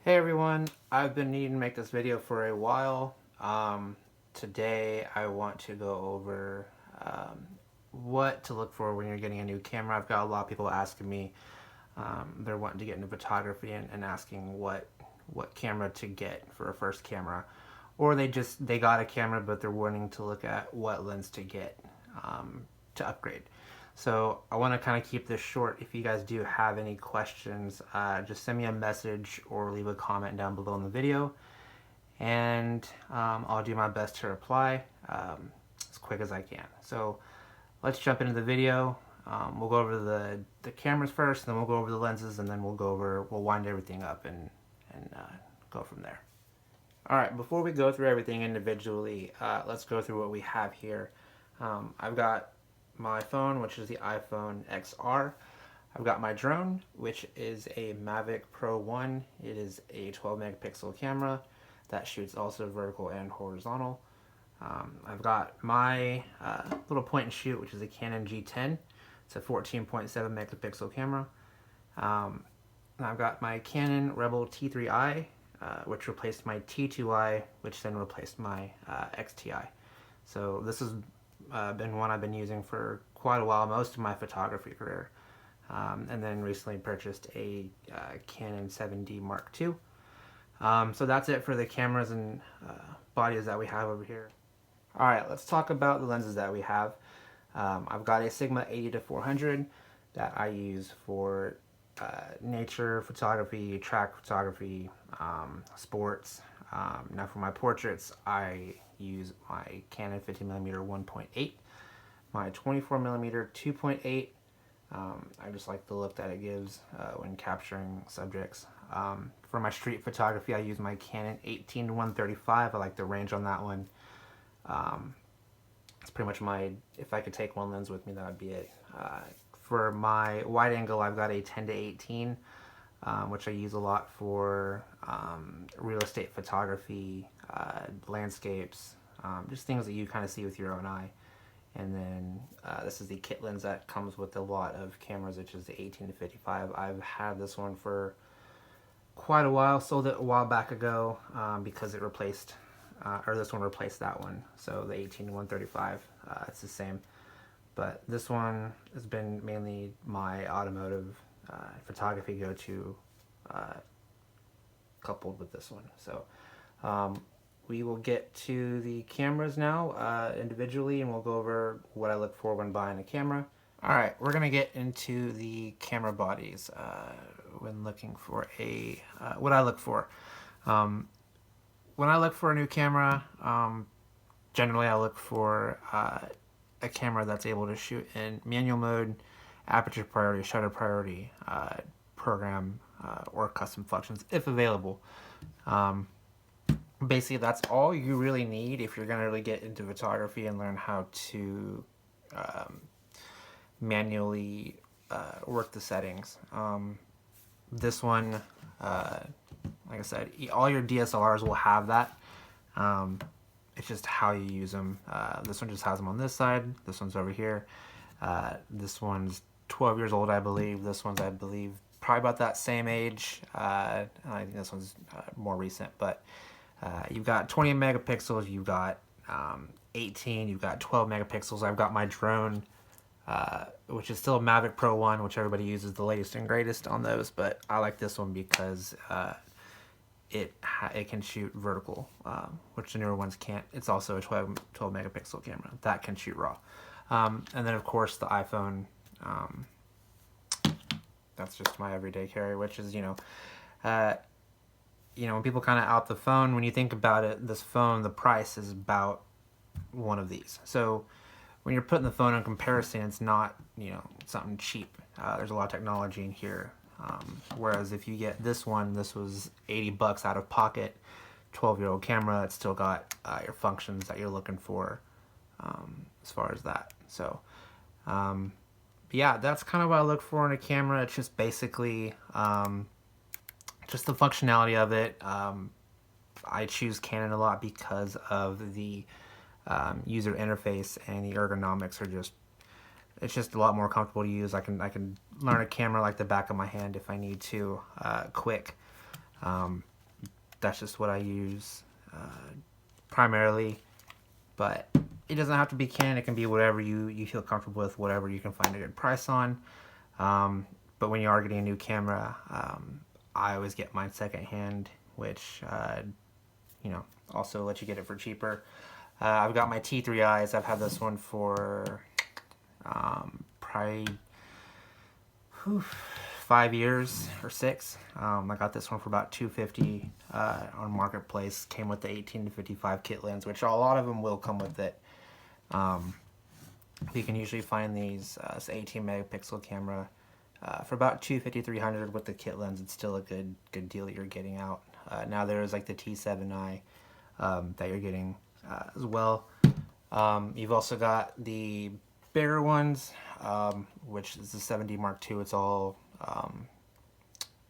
Hey everyone, I've been needing to make this video for a while. Today I want to go over what to look for when you're getting a new camera. I've got a lot of people asking me, they're wanting to get into photography and asking what camera to get for a first camera. Or they got a camera but they're wanting to look at what lens to get to upgrade. So I want to kind of keep this short. If you guys do have any questions, just send me a message or leave a comment down below in the video, and I'll do my best to reply as quick as I can. So let's jump into the video. We'll go over the cameras first, then we'll go over the lenses, and then we'll wind everything up and go from there. Alright, before we go through everything individually, let's go through what we have here. I've got my phone, which is the iPhone XR. I've got my drone, which is a Mavic Pro 1. It is a 12 megapixel camera that shoots also vertical and horizontal. I've got my little point and shoot, which is a Canon G10. It's a 14.7 megapixel camera. I've got my Canon Rebel T3i, which replaced my T2i, which then replaced my XTI. So this has been one I've been using for quite a while, most of my photography career. And then recently purchased a Canon 7D Mark II. So that's it for the cameras and bodies that we have over here. Alright, let's talk about the lenses that we have. I've got a Sigma 80-400 that I use for nature photography, track photography, sports. Now for my portraits, I use my Canon 50mm 1.8, my 24mm 2.8. I just like the look that it gives when capturing subjects. For my street photography, I use my Canon 18-135. I like the range on that one. It's pretty much if I could take one lens with me, that would be it. For my wide angle, I've got a 10-18, which I use a lot for real estate photography, landscapes, just things that you kind of see with your own eye. And then this is the kit lens that comes with a lot of cameras, which is the 18-55. I've had this one for quite a while, sold it a while back ago because it replaced, or this one replaced that one. So the 18-135, it's the same. But this one has been mainly my automotive photography go-to coupled with this one. So we will get to the cameras now individually, and we'll go over what I look for when buying a camera. Alright, we're going to get into the camera bodies when looking for what I look for. When I look for a new camera, generally I look for a camera that's able to shoot in manual mode, aperture priority, shutter priority, program, or custom functions if available. Basically, that's all you really need if you're going to really get into photography and learn how to manually work the settings. This one, like I said, all your DSLRs will have that. It's just how you use them. This one just has them on this side. This one's over here. This one's 12 years old, I believe. This one's, I believe, probably about that same age. I think this one's more recent, but you've got 20 megapixels, you've got 18, you've got 12 megapixels. I've got my drone, which is still a Mavic Pro 1, which everybody uses the latest and greatest on those, but I like this one because it can shoot vertical, which the newer ones can't. It's also a 12 megapixel camera that can shoot RAW. And then of course the iPhone, that's just my everyday carry, which is, when people kind of out the phone, when you think about it, this phone, the price is about one of these. So when you're putting the phone in comparison, it's not, something cheap. There's a lot of technology in here. Whereas if you get this one, this was $80 out of pocket, 12-year-old camera. It's still got your functions that you're looking for as far as that. So yeah, that's kind of what I look for in a camera. It's just basically just the functionality of it. I choose Canon a lot because of the user interface, and the ergonomics are it's just a lot more comfortable to use. I can learn a camera like the back of my hand if I need to, quick. that's just what I use primarily. But it doesn't have to be Canon. It can be whatever you feel comfortable with, whatever you can find a good price on. But when you are getting a new camera, I always get mine secondhand, which also let you get it for cheaper. I've got my T3Is. I've had this one for probably 5 years or 6. I got this one for about $250 on Marketplace. Came with the 18-55 kit lens, which a lot of them will come with it. You can usually find these 18 megapixel camera for about $250-300 with the kit lens. It's still a good deal you're getting out. Now there's like the T7i that you're getting as well. You've also got the bigger ones, which is the 7D Mark II. It's all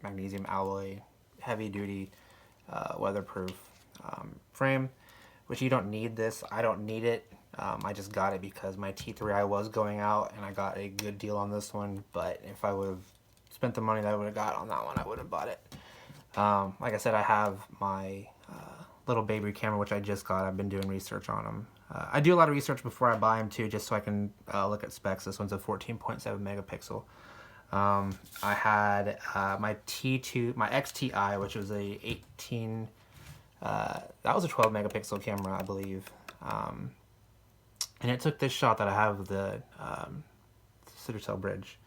magnesium alloy, heavy duty, weatherproof frame, which you don't need this. I don't need it. I just got it because my T3i was going out and I got a good deal on this one, but if I would have spent the money that I would have got on that one, I would have bought it. Like I said, I have my little baby camera, which I just got. I've been doing research on them. I do a lot of research before I buy them too, just so I can look at specs. This one's a 14.7 megapixel. I had my T2, my XTI, which was a 18, that was a 12 megapixel camera, I believe. And it took this shot that I have of the Citadel Bridge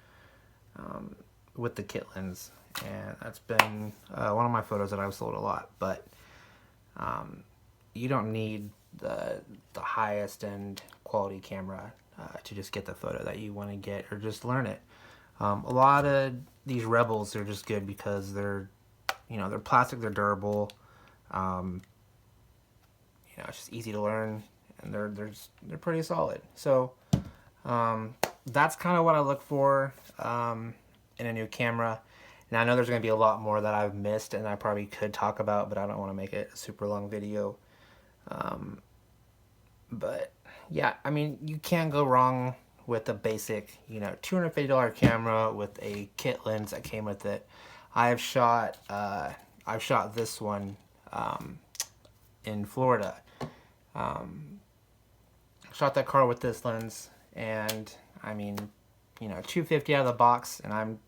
with the kit lens. And that's been one of my photos that I've sold a lot. But you don't need the highest end quality camera to just get the photo that you want to get or just learn it. A lot of these Rebels are just good because they're plastic, they're durable. It's just easy to learn, and they're pretty solid. So that's kind of what I look for in a new camera. And I know there's going to be a lot more that I've missed and I probably could talk about, but I don't want to make it a super long video. But yeah, I mean, you can't go wrong with a basic, $250 camera with a kit lens that came with it. I've shot this one in Florida. Shot that car with this lens, and I mean, $250 out of the box, and I'm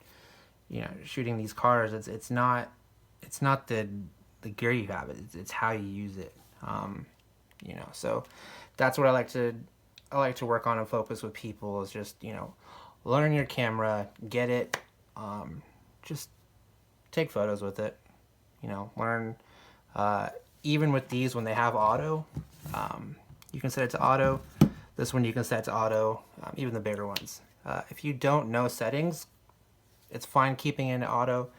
shooting these cars. It's not the gear you have. It's how you use it. So that's what I like to work on and focus with people, is just learn your camera, get it, just take photos with it. Learn. Even with these, when they have auto, you can set it to auto. This one you can set it to auto. Even the bigger ones. If you don't know settings, it's fine keeping it in auto.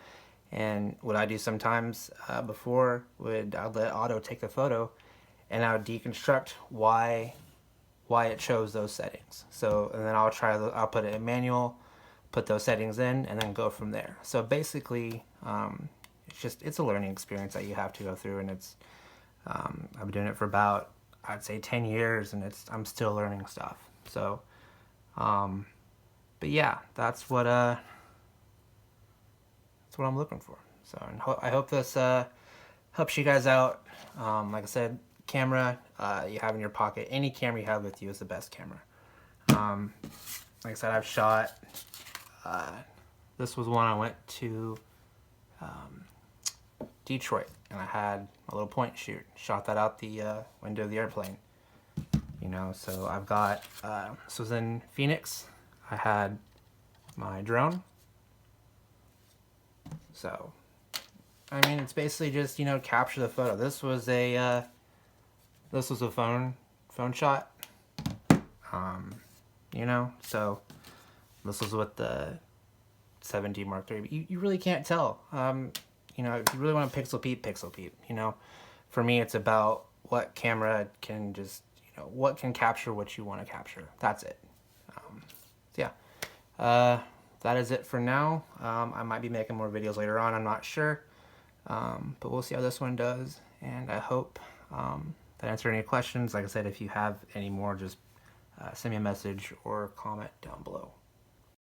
And what I do sometimes before I'd let auto take the photo, and I would deconstruct why it chose those settings. So, and then I'll put it in manual, put those settings in, and then go from there. So basically, it's a learning experience that you have to go through, and I've been doing it for about, I'd say 10 years, and I'm still learning stuff. So, but yeah, that's what I'm looking for. So, and I hope this helps you guys out. Like I said, camera you have in your pocket, any camera you have with you is the best camera. Like I said, I've shot, this was one I went to Detroit, and I had a little point shoot, shot that out the window of the airplane. So I've got, this was in Phoenix. I had my drone. So, I mean, it's basically just, capture the photo. This was a phone shot. So this was with the 7D Mark III. But you really can't tell. If you really want to pixel peep. For me, it's about what camera can just, what can capture what you want to capture. That's it. So yeah, that is it for now. I might be making more videos later on. I'm not sure. But we'll see how this one does. And I hope that answered any questions. Like I said, if you have any more, just send me a message or comment down below.